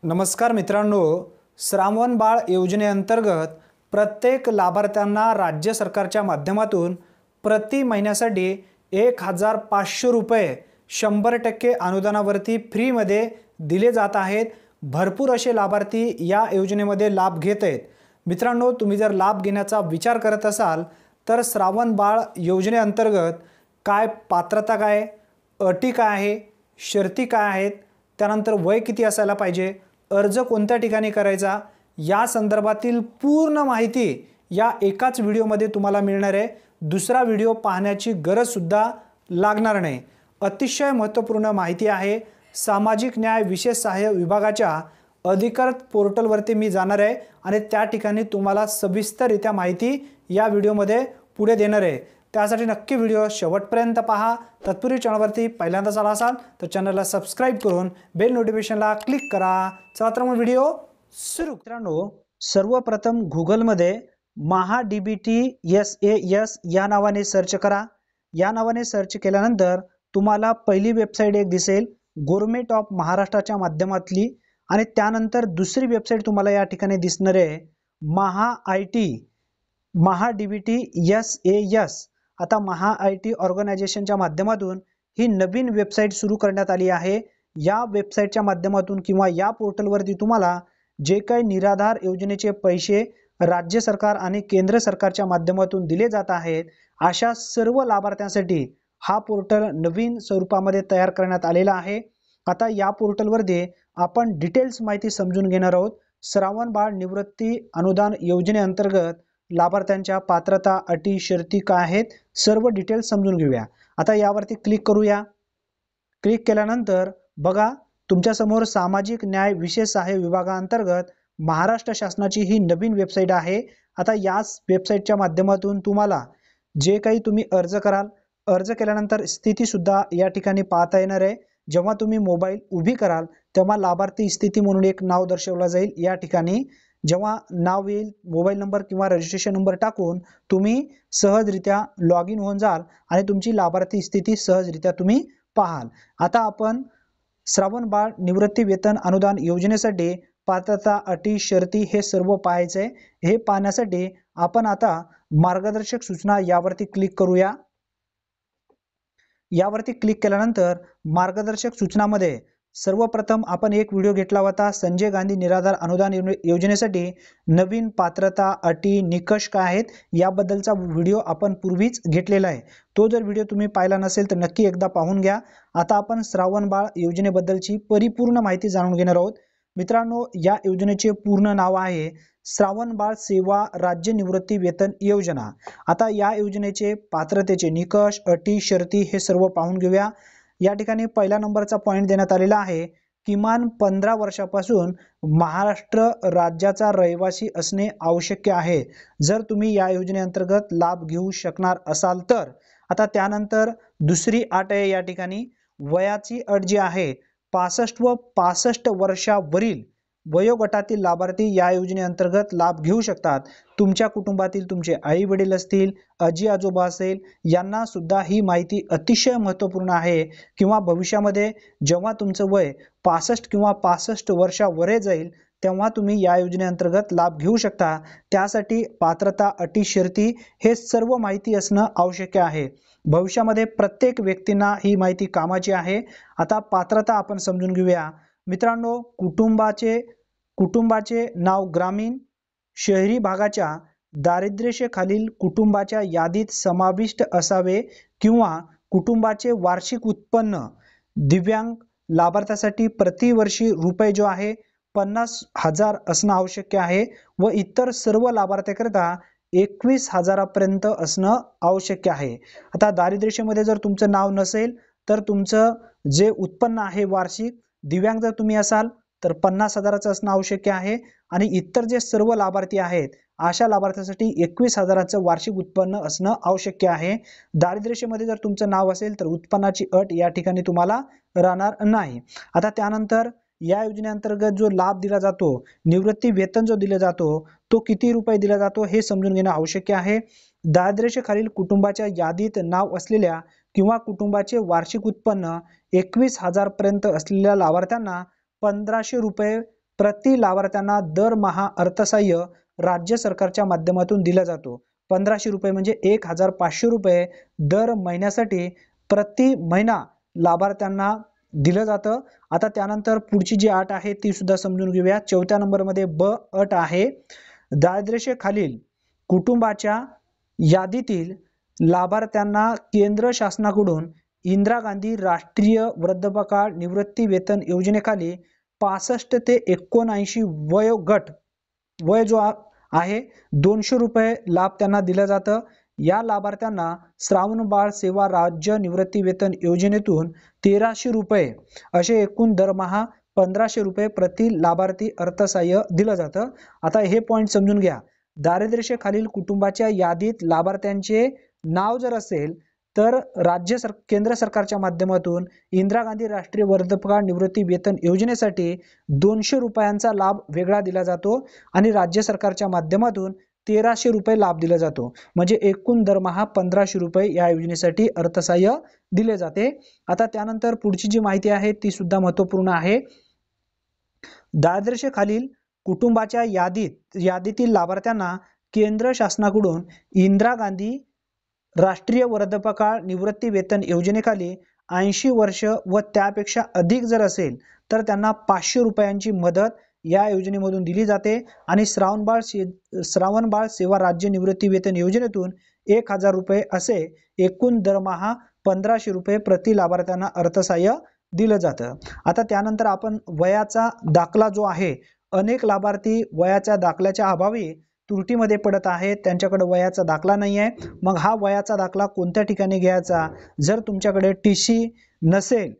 नमस्कार मित्रांनो, श्रावण बाळ योजनेअंतर्गत प्रत्येक लाभार्थ्यांना राज्य सरकारच्या माध्यमातून प्रति महिन्यासाठी 1500 रुपये 100% अनुदानावरती फ्रीमध्ये दिले जात आहेत। भरपूर असे लाभार्थी या योजनेमध्ये लाभ घेत आहेत। मित्रांनो, तुम्ही जर लाभ घेण्याचा विचार करत असाल तर श्रावण बाळ योजनेअंतर्गत काय पात्रता काय, अटी काय आहे, शर्ती काय आहेत, त्यानंतर वय किती असायला पाहिजे, अर्ज कोणत्या ठिकाणी करायचा, या संदर्भातील पूर्ण माहिती या एकाच व्हिडिओमध्ये तुम्हाला मिळणार आहे। दुसरा व्हिडिओ पाहण्याची गरज सुद्धा लागणार नाही। अतिशय महत्त्वपूर्ण माहिती आहे। सामाजिक न्याय विशेष सहाय्य विभागाच्या अधिकृत पोर्टलवरती मी जाणार आहे आणि त्या ठिकाणी तुम्हाला सविस्तररित्या माहिती या व्हिडिओमध्ये पुढे देणार आहे। त्यासाठी नक्की व्हिडिओ शेवटपर्यंत पहा। तत्पूर्वी चॅनलवरती पहिल्यांदाच आला असाल तर चॅनलला सबस्क्राइब करून बेल नोटिफिकेशनला क्लिक करा। चला तर मग व्हिडिओ सुरू। मित्रांनो, सर्वप्रथम गूगलमध्ये MahaDBT-SAS या नावाने सर्च करा। या नावाने सर्च केल्यानंतर तुम्हाला पहिली वेबसाईट एक दिसेल गव्हर्नमेंट ऑफ महाराष्ट्राच्या माध्यमातली, आणि त्यानंतर दुसरी वेबसाईट तुम्हाला या ठिकाणी दिसणार आहे MahaDBT-SAS। आता MahaIT ऑर्गनायझेशनच्या माध्यमातून ही नवीन वेबसाईट सुरू करण्यात आली आहे। या वेबसाईटच्या माध्यमातून किंवा या पोर्टलवरती तुम्हाला जे काही निराधार योजनेचे पैसे राज्य सरकार आणि केंद्र सरकारच्या माध्यमातून दिले जात आहेत, अशा सर्व लाभार्थ्यांसाठी हा पोर्टल नवीन स्वरूपामध्ये तयार करण्यात आलेला आहे। आता या पोर्टलवरती आपण डिटेल्स माहिती समजून घेणार आहोत। श्रावण बाळ निवृत्ती अनुदान योजनेअंतर्गत लाभार्थ्यांच्या पात्रता, अटी, शर्ती काय आहेत, सर्व डिटेल्स समजून घेऊया। आता यावरती क्लिक करूया। क्लिक केल्यानंतर बघा, तुमच्या समोर सामाजिक न्याय विशेष सहाय्य विभागाअंतर्गत महाराष्ट्र शासनाची ही नवीन वेबसाईट आहे। आता याच वेबसाईटच्या माध्यमातून तुम्हाला जे काही तुम्ही अर्ज कराल, अर्ज केल्यानंतर स्थिती सुद्धा या ठिकाणी पाहता येणार आहे। जेव्हा तुम्ही मोबाईल उभी कराल तेव्हा लाभार्थी स्थिती म्हणून एक नाव दर्शवला जाईल। या ठिकाणी जेव्हा नाव येईल, मोबाईल नंबर किंवा रजिस्ट्रेशन नंबर टाकून तुम्ही सहजरित्या लॉग इन होऊन जाल आणि तुमची लाभार्थी स्थिती सहजरित्या तुम्ही पाहाल। आता आपण श्रावण बाळ निवृत्ती वेतन अनुदान योजनेसाठी पात्रता, अटी, शर्ती हे सर्व पाहायचे। हे पाहण्यासाठी आपण आता मार्गदर्शक सूचना यावरती क्लिक करूया। यावरती क्लिक केल्यानंतर मार्गदर्शक सूचनामध्ये सर्वप्रथम आपण एक व्हिडिओ घेतला होता संजय गांधी निराधार अनुदान योजनेसाठी नवीन पात्रता, अटी, निकष काय आहेत याबद्दलचा व्हिडिओ आपण पूर्वीच घेतलेला आहे। तो जर व्हिडिओ तुम्ही पाहिला नसेल तर नक्की एकदा पाहून घ्या। आता आपण श्रावण बाळ योजनेबद्दलची परिपूर्ण माहिती जाणून घेणार आहोत। मित्रांनो, या योजनेचे पूर्ण नाव आहे श्रावण बाळ सेवा राज्य निवृत्ती वेतन योजना। आता या योजनेचे पात्रतेचे निकष, अटी, शर्ती हे सर्व पाहून घेऊया। या ठिकाणी पहिला नंबरचा पॉइंट देण्यात आलेला आहे, किमान 15 वर्षापासून महाराष्ट्र राज्याचा रहिवासी असणे आवश्यक आहे जर तुम्ही या योजनेअंतर्गत लाभ घेऊ शकणार असाल तर। आता त्यानंतर दुसरी अट आहे, या ठिकाणी वयाची अट जी आहे 65 व 65 वर्षावरील वयोगटातील लाभार्थी या योजनेअंतर्गत लाभ घेऊ शकतात। तुमच्या कुटुंबातील तुमचे आई वडील असतील, आजी आजोबा असेल, यांना सुद्धा ही माहिती अतिशय महत्त्वपूर्ण आहे। किंवा भविष्यामध्ये जेव्हा तुमचं वय 65 किंवा 65 वर्षावर जाईल तेव्हा तुम्ही या योजनेअंतर्गत लाभ घेऊ शकता। त्यासाठी पात्रता, अटी, शर्ती हे सर्व माहिती असणं आवश्यक आहे। भविष्यामध्ये प्रत्येक व्यक्तींना ही माहिती कामाची आहे। आता पात्रता आपण समजून घेऊया। मित्रांनो, कुटुंबाचे नाव ग्रामीण शहरी भागाच्या दारिद्र्यरेषेखालील कुटुंबाच्या यादीत समाविष्ट असावे किंवा कुटुंबाचे वार्षिक उत्पन्न दिव्यांग लाभार्थ्यासाठी प्रतिवर्षी रुपये जो आहे 50,000 असणं आवश्यक आहे व इतर सर्व लाभार्थ्याकरिता 21,000 पर्यंत असणं आवश्यक आहे। आता दारिद्र्यरेषेमध्ये जर तुमचं नाव नसेल तर तुमचं जे उत्पन्न आहे वार्षिक, दिव्यांग जर तुम्ही असाल तर 50,000 असणं आवश्यक आहे, आणि इतर जे सर्व लाभार्थी आहेत अशा लाभार्थ्यांसाठी 21,000 वार्षिक उत्पन्न असणं आवश्यक आहे। दारिद्र्यरेषेमध्ये जर तुमचं नाव असेल तर उत्पन्नाची अट या ठिकाणी तुम्हाला राहणार नाही। आता त्यानंतर या योजनेअंतर्गत जो लाभ दिला जातो, निवृत्ती वेतन जो दिला जातो, तो किती रुपये दिला जातो हे समजून घेणं आवश्यक आहे। दारिद्र्यरेषेखालील कुटुंबाच्या यादीत नाव असलेल्या किंवा कुटुंबाचे वार्षिक उत्पन्न 21,000 पर्यंत असलेल्या लाभार्थ्यांना 1500 रुपये प्रति लाभार्थ्यांना दरमहा अर्थसहाय्य राज्य सरकारच्या माध्यमातून दिला जातो। 1500 रुपये म्हणजे 1500 रुपये दर महिन्यासाठी प्रति महिना लाभार्थ्यांना दिलं जातं। आता त्यानंतर पुढची जी अट आहे ती सुद्धा समजून घेऊया। 4थ्या नंबरमध्ये ब अट आहे, दारिद्र्यरेषेखालील कुटुंबाच्या यादीतील लाभार्थ्यांना केंद्र शासनाकडून इंदिरा गांधी राष्ट्रीय वृद्धापकाळ निवृत्ती वेतन योजनेखाली 65 ते 79 वय जो आहे 200 रुपये लाभ त्यांना दिलं जातं। या लाभार्थ्यांना श्रावणबाळ सेवा राज्य निवृत्ती वेतन योजनेतून 1300 रुपये असे एकूण दरमहा 1500 रुपये प्रति लाभार्थी अर्थसहाय्य दिलं जातं। आता हे पॉइंट समजून घ्या। दारिद्र्यरेषेखालील कुटुंबाच्या यादीत लाभार्थ्यांचे नाव जर असेल तर केंद्र सरकारच्या माध्यमातून इंदिरा गांधी राष्ट्रीय वृद्धापकाळ निवृत्ती वेतन योजनेसाठी 200 रुपयांचा लाभ वेगळा दिला जातो आणि राज्य सरकारच्या माध्यमातून 1300 रुपये लाभ दिला जातो। म्हणजे एकूण दरमहा 1500 रुपये या योजनेसाठी अर्थसहाय्य दिले जाते। आता त्यानंतर पुढची जी माहिती आहे ती सुद्धा महत्त्वपूर्ण आहे। दारिद्र्यरेषेखालील कुटुंबाच्या यादीतील लाभार्थ्यांना केंद्र शासनाकडून इंदिरा गांधी राष्ट्रीय वृद्धापकाळ निवृत्ती वेतन योजनेखाली 80 वर्ष व त्यापेक्षा अधिक जर असेल तर त्यांना 500 रुपयांची मदत या योजनेमधून दिली जाते आणि श्रावणबाळ सेवा राज्य निवृत्ती वेतन योजनेतून 1000 रुपये असे एकूण दरमहा 1500 रुपये प्रति लाभार्थ्यांना अर्थसहाय्य दिलं जातं। आता त्यानंतर आपण वयाचा दाखला जो आहे, अनेक लाभार्थी वयाच्या दाखल्याच्या अभावी त्रुटीमध्ये पडत आहेत, त्यांच्याकडे वयाचा दाखला नाही आहे। मग हा वयाचा दाखला कोणत्या ठिकाणी घ्यायचा? जर तुमच्याकडे टीसी नसेल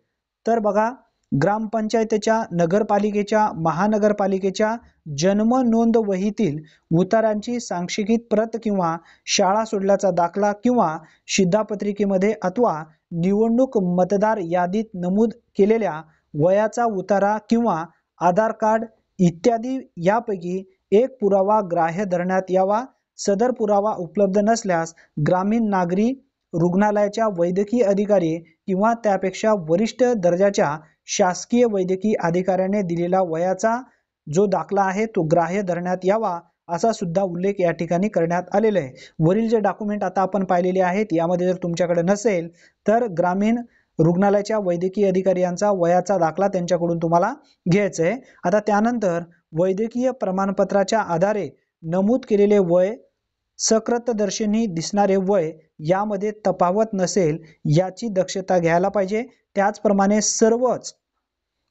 तर बघा, ग्रामपंचायतीच्या, नगरपालिकेच्या, महानगरपालिकेच्या जन्म नोंद वहीतील उतारांची सांक्षिकीत प्रत किंवा शाळा सोडल्याचा दाखला किंवा शिधापत्रिकेमध्ये अथवा निवडणूक मतदार यादीत नमूद केलेल्या वयाचा उतारा किंवा आधार कार्ड इत्यादी यापैकी एक पुरावा ग्राह्य धरण्यात यावा। सदर पुरावा उपलब्ध नसल्यास ग्रामीण नागरी रुग्णालयाच्या वैद्यकीय अधिकारी किंवा त्यापेक्षा वरिष्ठ दर्जाच्या शासकीय वैद्यकीय अधिकाऱ्याने दिलेला वयाचा जो दाखला आहे तो ग्राह्य धरण्यात यावा, असा सुद्धा उल्लेख या ठिकाणी करण्यात आलेला आहे। वरील जे डॉक्युमेंट आता आपण पाहिलेले आहेत यामध्ये जर तुमच्याकडे नसेल तर ग्रामीण रुग्णालयाच्या वैद्यकीय अधिकारी यांचा वयाचा दाखला त्यांच्याकडून तुम्हाला घ्यायचा आहे। आता त्यानंतर वैद्यकीय प्रमाणपत्राच्या आधारे नमूद केलेले वय, सकृतदर्शनी दिसणारे वय यामध्ये तफावत नसेल याची दक्षता घ्यायला पाहिजे। त्याचप्रमाणे सर्वच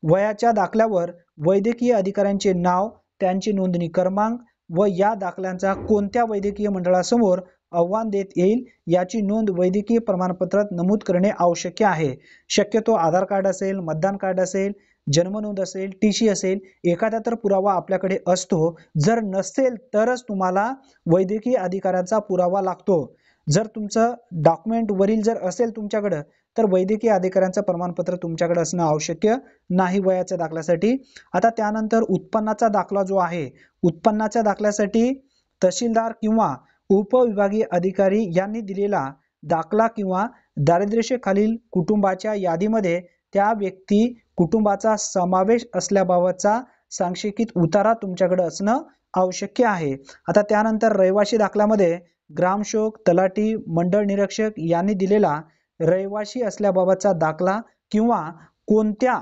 वयाच्या दाखल्यावर वैद्यकीय अधिकाऱ्यांचे नाव, त्यांची नोंदणी क्रमांक व या दाखल्यांचा कोणत्या वैद्यकीय मंडळासमोर आव्हान देत येईल याची नोंद वैद्यकीय प्रमाणपत्रात नमूद करणे आवश्यक आहे। शक्यतो आधार कार्ड असेल, मतदान कार्ड असेल, जन्म नोंद असेल, टीसी असेल, एखादा तर पुरावा आपल्याकडे असतो। जर नसेल तरच तुम्हाला वैद्यकीय अधिकाऱ्याचा पुरावा लागतो। जर तुमचं डॉक्युमेंट वरील जर असेल तुमच्याकडे तर वैद्यकीय अधिकाऱ्यांचं प्रमाणपत्र तुमच्याकडे असणं आवश्यक नाही वयाच्या दाखल्यासाठी। आता त्यानंतर उत्पन्नाचा दाखला जो आहे, उत्पन्नाच्या दाखल्यासाठी तहसीलदार किंवा उपविभागीय अधिकारी यांनी दिलेला दाखला किंवा दारिद्र्यरेषेखालील कुटुंबाच्या यादीमध्ये त्या व्यक्ती कुटुंबाचा समावेश असल्याबाबतचा सांख्यिकीत उतारा तुमच्याकडे असणं आवश्यक आहे। आता त्यानंतर रहिवासी दाखल्यामध्ये ग्रामसेवक, तलाठी, मंडळ निरीक्षक यांनी दिलेला रहिवासी असल्याबाबतचा दाखला किंवा कोणत्या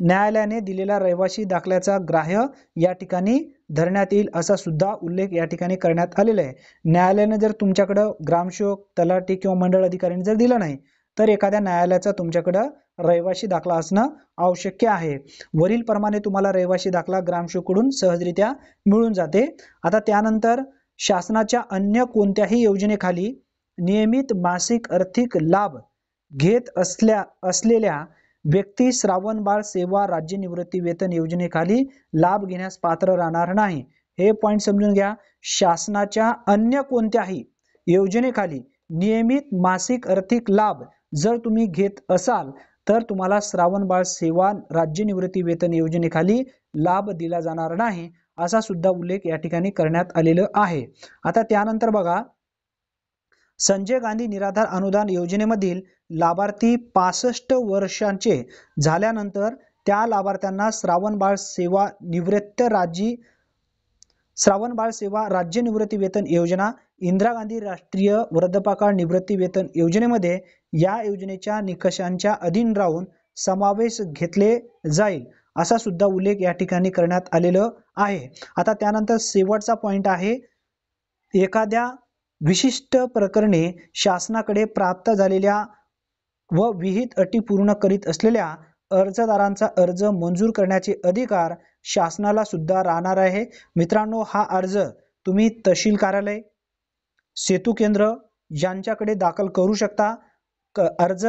न्यायालयाने दिलेला रहिवासी दाखल्याचा ग्राह्य या ठिकाणी धरण्यात येईल असा सुद्धा उल्लेख या ठिकाणी करण्यात आलेला आहे। न्यायालयाने जर तुमच्याकडे ग्रामसेवक, तलाठी किंवा मंडळ अधिकाऱ्यांनी जर दिलं नाही तर एखाद्या न्यायालयाचा तुमच्याकडे रहिवासी दाखला असणं आवश्यक आहे। वरील प्रमाणे तुम्हाला रहिवासी दाखला ग्रामसेवकाकडून सहजरित्या मिळून जाते। आता त्यानंतर शासनाच्या अन्य कोणत्याही योजनेखाली नियमित मासिक आर्थिक लाभ घेत असलेल्या व्यक्ती श्रावणबाळ सेवा राज्य निवृत्ती वेतन योजनेखाली लाभ घेण्यास पात्र राहणार नाही। हे पॉइंट समजून घ्या। शासनाच्या अन्य कोणत्याही योजनेखाली नियमित मासिक आर्थिक लाभ जर तुम्ही घेत असाल तर तुम्हाला श्रावणबाळ सेवा राज्य निवृत्ती वेतन योजनेखाली लाभ दिला जाणार नाही, असा सुद्धा उल्लेख या ठिकाणी करण्यात आलेला आहे। आता त्यानंतर बघा, संजय गांधी निराधार अनुदान योजनेमधील लाभार्थी 65 वर्षांचे झाल्यानंतर त्या लाभार्थ्यांना श्रावणबाळ सेवा राज्य निवृत्ती वेतन योजना, इंदिरा गांधी राष्ट्रीय वृद्धापकाळ निवृत्ती वेतन योजनेमध्ये या योजनेच्या निकषांच्या अधीन राहून समावेश घेतले जाईल असा सुद्धा उल्लेख या ठिकाणी करण्यात आलेलं आहे। आता त्यानंतर शेवटचा पॉइंट आहे, एखाद्या विशिष्ट प्रकरणी शासनाकडे प्राप्त झालेल्या व विहित अटी पूर्ण करीत असलेल्या अर्जदारांचा अर्ज मंजूर करण्याचे अधिकार शासनाला सुद्धा राहणार आहे। मित्रांनो, हा अर्ज तुम्ही तहसील कार्यालय, सेतू केंद्र यांच्याकडे दाखल करू शकता। अर्ज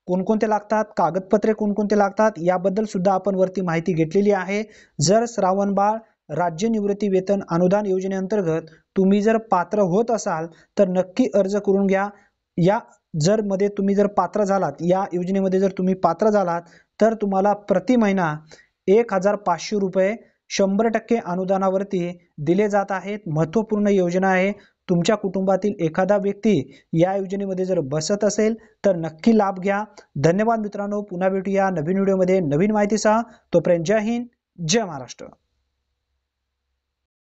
कोणकोणते लागतात, कागदपत्रे कोणकोणते लागतात याबद्दल सुद्धा आपण वरती माहिती घेतलेली आहे। जर श्रावणबाळ राज्य निवृत्ती वेतन अनुदान योजनेअंतर्गत तुम्ही जर पात्र होत असाल तर नक्की अर्ज करून घ्या। तुम्ही जर पात्र झालात, या योजनेमध्ये जर तुम्ही पात्र झालात तर तुम्हाला प्रति महिना 1500 रुपये 100% अनुदानावरती दिले जात आहेत। महत्त्वपूर्ण योजना आहे। तुमच्या कुटुंबातील एखादा व्यक्ती या योजनेमध्ये जर बसत असेल तर नक्की लाभ घ्या। धन्यवाद मित्रांनो, पुन्हा भेटूया नवीन व्हिडिओमध्ये नवीन माहितीसह। तोपर्यंत जय हिंद, जय महाराष्ट्र।